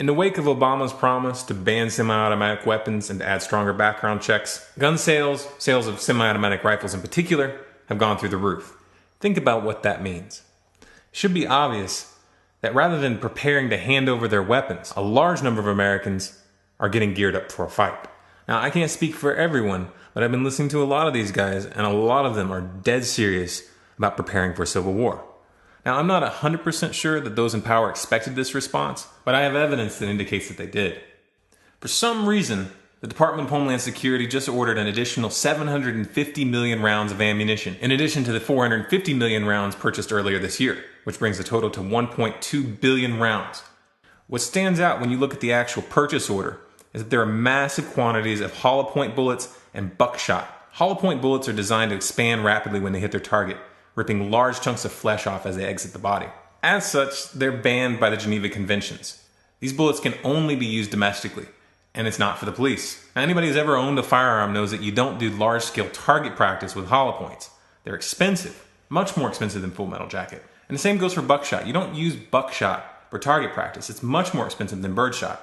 In the wake of Obama's promise to ban semi-automatic weapons and to add stronger background checks, gun sales of semi-automatic rifles in particular, have gone through the roof. Think about what that means. It should be obvious that rather than preparing to hand over their weapons, a large number of Americans are getting geared up for a fight. Now, I can't speak for everyone, but I've been listening to a lot of these guys, and a lot of them are dead serious about preparing for a civil war. Now, I'm not 100% sure that those in power expected this response, but I have evidence that indicates that they did. For some reason, the Department of Homeland Security just ordered an additional 750 million rounds of ammunition, in addition to the 450 million rounds purchased earlier this year, which brings the total to 1.2 billion rounds. What stands out when you look at the actual purchase order is that there are massive quantities of hollow point bullets and buckshot. Hollow point bullets are designed to expand rapidly when they hit their target, ripping large chunks of flesh off as they exit the body. As such, they're banned by the Geneva Conventions. These bullets can only be used domestically, and it's not for the police. Now, anybody who's ever owned a firearm knows that you don't do large-scale target practice with hollow points. They're expensive, much more expensive than Full Metal Jacket. And the same goes for buckshot. You don't use buckshot for target practice. It's much more expensive than birdshot.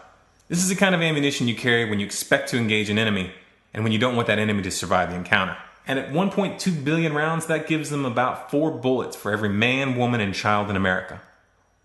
This is the kind of ammunition you carry when you expect to engage an enemy, and when you don't want that enemy to survive the encounter. And at 1.2 billion rounds, that gives them about 4 bullets for every man, woman, and child in America.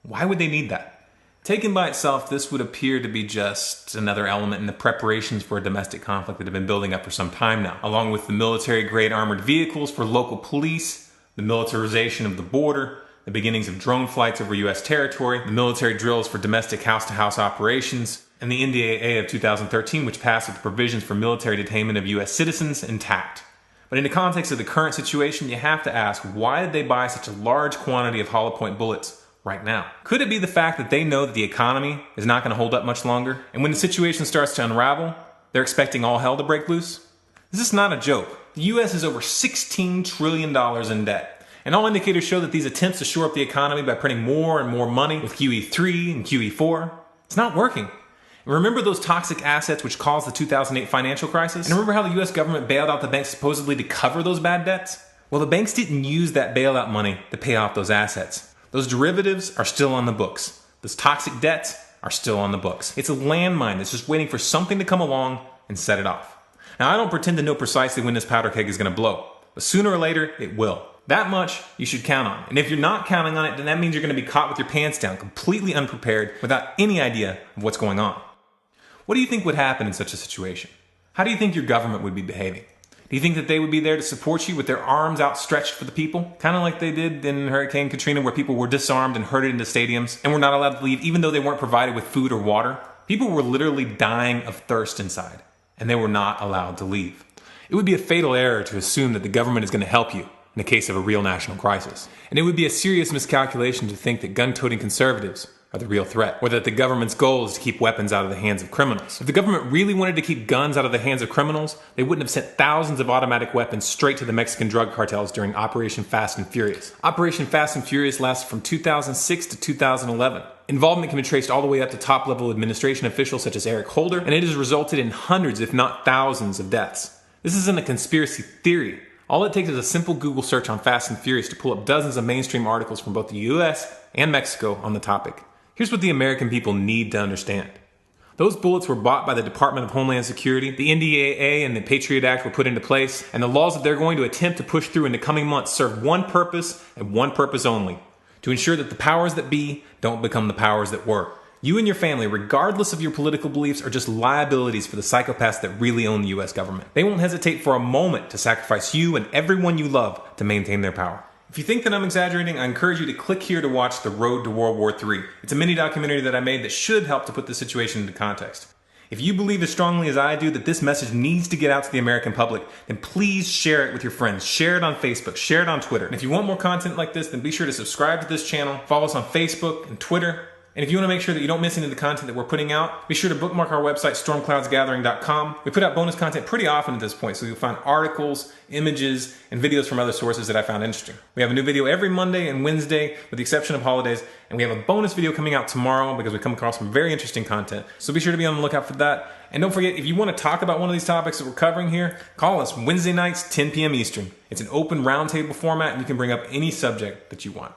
Why would they need that? Taken by itself, this would appear to be just another element in the preparations for a domestic conflict that have been building up for some time now, along with the military-grade armored vehicles for local police, the militarization of the border, the beginnings of drone flights over U.S. territory, the military drills for domestic house-to-house operations, and the NDAA of 2013, which passed with the provisions for military detainment of U.S. citizens intact. But in the context of the current situation, you have to ask, why did they buy such a large quantity of hollow point bullets right now? Could it be the fact that they know that the economy is not going to hold up much longer? And when the situation starts to unravel, they're expecting all hell to break loose? This is not a joke. The U.S. is over $16 trillion in debt. And all indicators show that these attempts to shore up the economy by printing more and more money with QE3 and QE4, it's not working. Remember those toxic assets which caused the 2008 financial crisis? And remember how the US government bailed out the banks supposedly to cover those bad debts? Well, the banks didn't use that bailout money to pay off those assets. Those derivatives are still on the books. Those toxic debts are still on the books. It's a landmine that's just waiting for something to come along and set it off. Now, I don't pretend to know precisely when this powder keg is going to blow, but sooner or later, it will. That much you should count on. And if you're not counting on it, then that means you're going to be caught with your pants down, completely unprepared, without any idea of what's going on. What do you think would happen in such a situation? How do you think your government would be behaving? Do you think that they would be there to support you with their arms outstretched for the people? Kind of like they did in Hurricane Katrina, where people were disarmed and herded into stadiums and were not allowed to leave even though they weren't provided with food or water? People were literally dying of thirst inside, and they were not allowed to leave. It would be a fatal error to assume that the government is going to help you in the case of a real national crisis. And it would be a serious miscalculation to think that gun-toting conservatives are the real threat, or that the government's goal is to keep weapons out of the hands of criminals. If the government really wanted to keep guns out of the hands of criminals, they wouldn't have sent thousands of automatic weapons straight to the Mexican drug cartels during Operation Fast and Furious. Operation Fast and Furious lasted from 2006 to 2011. Involvement can be traced all the way up to top-level administration officials such as Eric Holder, and it has resulted in hundreds, if not thousands, of deaths. This isn't a conspiracy theory. All it takes is a simple Google search on Fast and Furious to pull up dozens of mainstream articles from both the US and Mexico on the topic. Here's what the American people need to understand. Those bullets were bought by the Department of Homeland Security, the NDAA and the Patriot Act were put into place, and the laws that they're going to attempt to push through in the coming months serve one purpose and one purpose only: to ensure that the powers that be don't become the powers that were. You and your family, regardless of your political beliefs, are just liabilities for the psychopaths that really own the US government. They won't hesitate for a moment to sacrifice you and everyone you love to maintain their power. If you think that I'm exaggerating, I encourage you to click here to watch The Road to World War III. It's a mini documentary that I made that should help to put the situation into context. If you believe as strongly as I do that this message needs to get out to the American public, then please share it with your friends. Share it on Facebook, share it on Twitter. And if you want more content like this, then be sure to subscribe to this channel, follow us on Facebook and Twitter. And if you want to make sure that you don't miss any of the content that we're putting out, be sure to bookmark our website, stormcloudsgathering.com. We put out bonus content pretty often at this point, so you'll find articles, images, and videos from other sources that I found interesting. We have a new video every Monday and Wednesday, with the exception of holidays, and we have a bonus video coming out tomorrow because we come across some very interesting content. So be sure to be on the lookout for that. And don't forget, if you want to talk about one of these topics that we're covering here, call us Wednesday nights, 10 p.m. Eastern. It's an open roundtable format, and you can bring up any subject that you want.